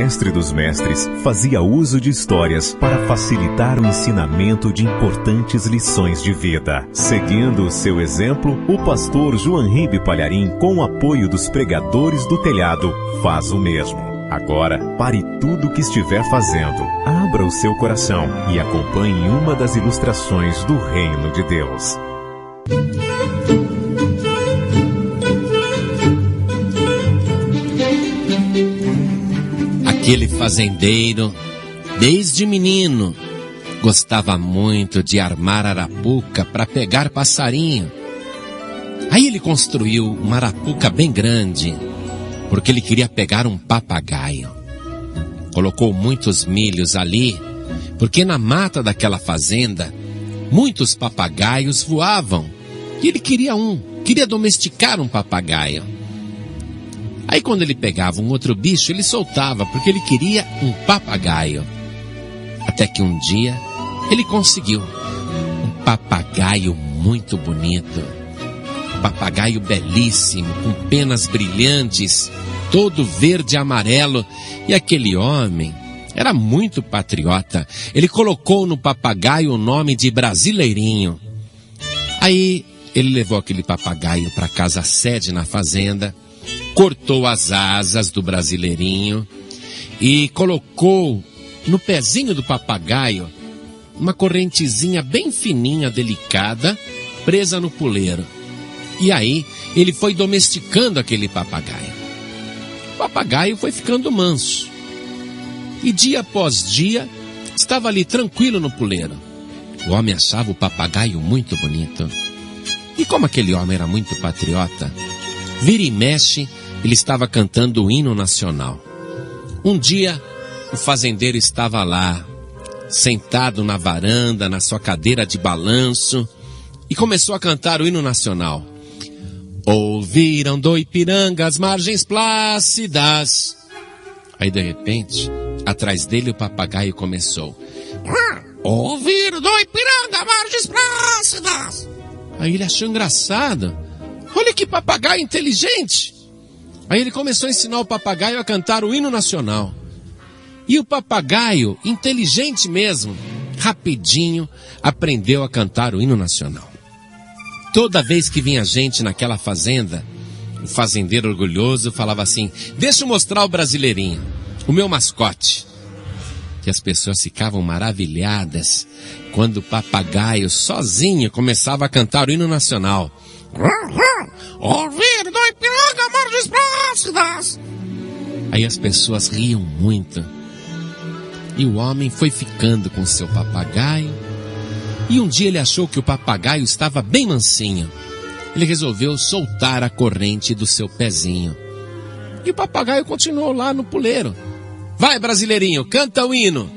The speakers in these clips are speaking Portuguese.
mestre dos mestres fazia uso de histórias para facilitar o ensinamento de importantes lições de vida. Seguindo o seu exemplo, o pastor João Ribe Palharim, com o apoio dos pregadores do telhado, faz o mesmo. Agora, pare tudo o que estiver fazendo, abra o seu coração e acompanhe uma das ilustrações do Reino de Deus. Aquele fazendeiro, desde menino, gostava muito de armar arapuca para pegar passarinho. Aí ele construiu uma arapuca bem grande, porque ele queria pegar um papagaio. Colocou muitos milhos ali, porque na mata daquela fazenda, muitos papagaios voavam. E ele queria domesticar um papagaio. Aí quando ele pegava um outro bicho, ele soltava, porque ele queria um papagaio. Até que um dia, ele conseguiu um papagaio muito bonito. Um papagaio belíssimo, com penas brilhantes, todo verde e amarelo. E aquele homem era muito patriota. Ele colocou no papagaio o nome de Brasileirinho. Aí ele levou aquele papagaio para casa sede na fazenda, cortou as asas do Brasileirinho e colocou no pezinho do papagaio uma correntezinha bem fininha, delicada, presa no puleiro. E aí ele foi domesticando aquele papagaio. O papagaio foi ficando manso. E dia após dia estava ali tranquilo no puleiro. O homem achava o papagaio muito bonito. E como aquele homem era muito patriota, vira e mexe, ele estava cantando o hino nacional. Um dia, o fazendeiro estava lá, sentado na varanda, na sua cadeira de balanço, e começou a cantar o hino nacional. Ouviram do Ipiranga as margens plácidas. Aí, de repente, atrás dele o papagaio começou. Ouviram do Ipiranga margens plácidas. Aí ele achou engraçado. Olha que papagaio inteligente. Aí ele começou a ensinar o papagaio a cantar o hino nacional. E o papagaio, inteligente mesmo, rapidinho, aprendeu a cantar o hino nacional. Toda vez que vinha gente naquela fazenda, o fazendeiro orgulhoso falava assim: deixa eu mostrar o Brasileirinho, o meu mascote. E as pessoas ficavam maravilhadas quando o papagaio sozinho começava a cantar o hino nacional. Ouvir do Ipiranga margens plácidas. Aí as pessoas riam muito. E o homem foi ficando com seu papagaio. E um dia ele achou que o papagaio estava bem mansinho. Ele resolveu soltar a corrente do seu pezinho. E o papagaio continuou lá no puleiro. Vai, Brasileirinho, canta o hino.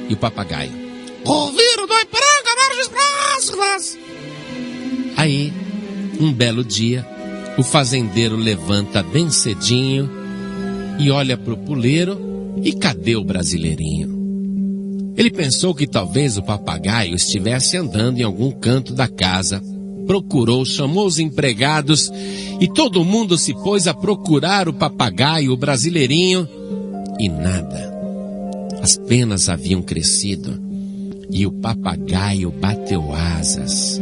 E o papagaio: ouvir do Ipiranga margens plácidas. Aí, um belo dia, o fazendeiro levanta bem cedinho e olha para o puleiro e cadê o Brasileirinho? Ele pensou que talvez o papagaio estivesse andando em algum canto da casa. Procurou, chamou os empregados e todo mundo se pôs a procurar o papagaio, o Brasileirinho, e nada. As penas haviam crescido e o papagaio bateu asas.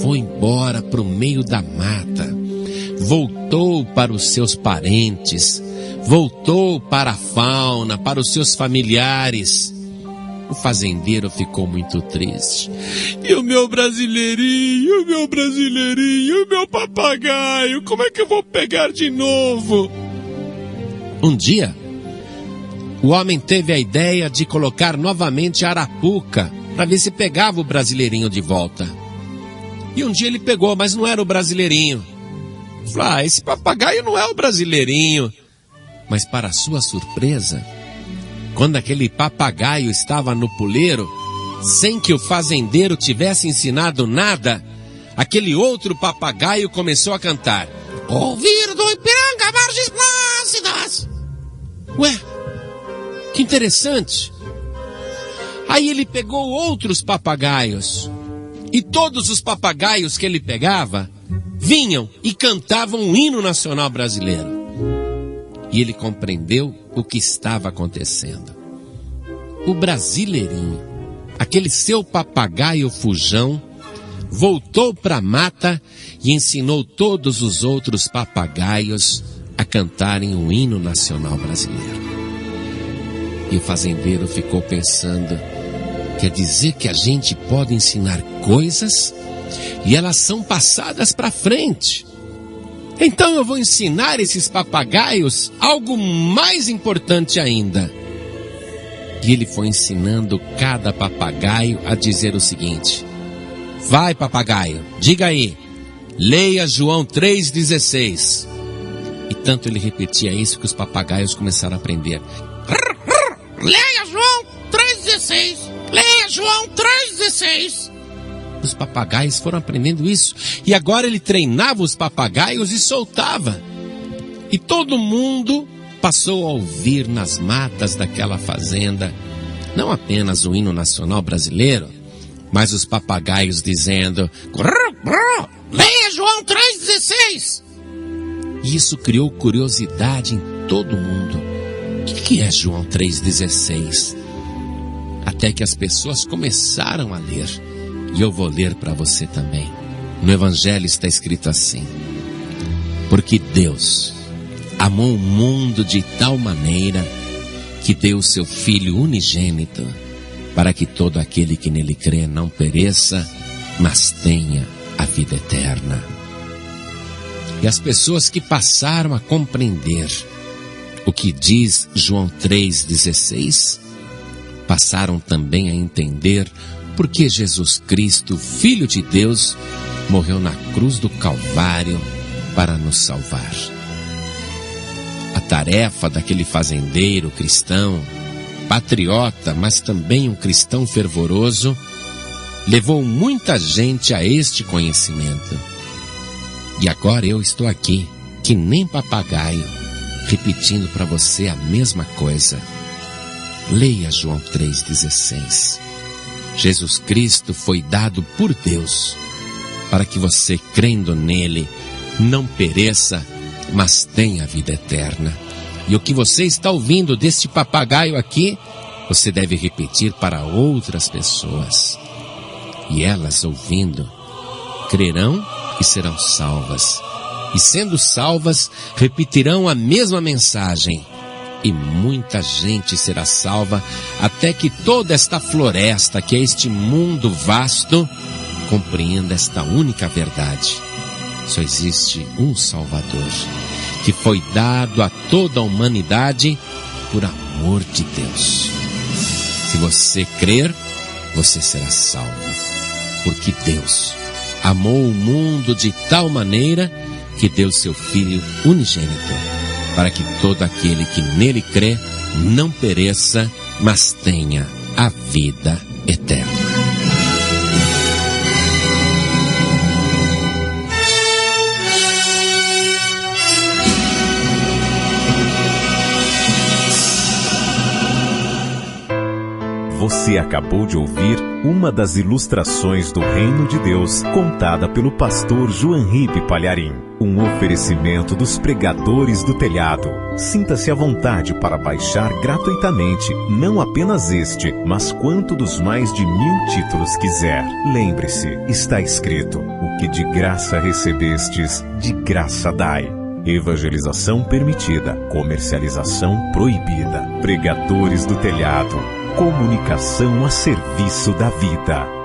Foi embora para o meio da mata, voltou para os seus parentes, voltou para a fauna, para os seus familiares. O fazendeiro ficou muito triste. E o meu Brasileirinho, o meu papagaio, como é que eu vou pegar de novo? Um dia, o homem teve a ideia de colocar novamente a arapuca para ver se pegava o Brasileirinho de volta. E um dia ele pegou, mas não era o Brasileirinho. Falou: esse papagaio não é o Brasileirinho. Mas para sua surpresa, quando aquele papagaio estava no puleiro, sem que o fazendeiro tivesse ensinado nada, aquele outro papagaio começou a cantar: ouvir do Ipiranga margens plácidas. Ué, que interessante. Aí ele pegou outros papagaios. E todos os papagaios que ele pegava vinham e cantavam o hino nacional brasileiro. e ele compreendeu o que estava acontecendo. O brasileirinho, aquele seu papagaio fujão, voltou para a mata e ensinou todos os outros papagaios a cantarem o hino nacional brasileiro. E o fazendeiro ficou pensando, quer dizer que a gente pode ensinar coisas e elas são passadas para frente. Então eu vou ensinar esses papagaios algo mais importante ainda. E ele foi ensinando cada papagaio a dizer o seguinte: vai, papagaio, diga aí, leia João 3,16. E tanto ele repetia isso que os papagaios começaram a aprender. Leia João 3,16, leia João 3,16. Os papagaios foram aprendendo isso. E agora ele treinava os papagaios e soltava. E todo mundo passou a ouvir nas matas daquela fazenda, não apenas o hino nacional brasileiro, mas os papagaios dizendo: leia João 3,16. E isso criou curiosidade em todo mundo. O que é João 3,16? Até que as pessoas começaram a ler. E eu vou ler para você também. No Evangelho está escrito assim: porque Deus amou o mundo de tal maneira que deu o seu Filho unigênito, para que todo aquele que nele crê não pereça, mas tenha a vida eterna. E as pessoas que passaram a compreender o que diz João 3,16, passaram também a entender porque Jesus Cristo, Filho de Deus, morreu na cruz do Calvário para nos salvar. A tarefa daquele fazendeiro cristão, patriota, mas também um cristão fervoroso, levou muita gente a este conhecimento. E agora eu estou aqui, que nem papagaio, repetindo para você a mesma coisa. Leia João 3,16. Jesus Cristo foi dado por Deus para que você, crendo nele, não pereça, mas tenha a vida eterna. E o que você está ouvindo deste papagaio aqui, você deve repetir para outras pessoas. E elas, ouvindo, crerão e serão salvas. E sendo salvas, repetirão a mesma mensagem. E muita gente será salva, até que toda esta floresta, que é este mundo vasto, compreenda esta única verdade. Só existe um Salvador, que foi dado a toda a humanidade por amor de Deus. Se você crer, você será salvo, porque Deus amou o mundo de tal maneira que deu seu Filho unigênito, para que todo aquele que nele crê não pereça, mas tenha a vida eterna. Você acabou de ouvir uma das ilustrações do Reino de Deus, contada pelo pastor Joanribe Palharim. Um oferecimento dos Pregadores do Telhado. Sinta-se à vontade para baixar gratuitamente, não apenas este, mas quanto dos mais de 1000 títulos quiser. Lembre-se, está escrito: o que de graça recebestes, de graça dai. Evangelização permitida, comercialização proibida. Pregadores do Telhado. Comunicação a serviço da vida.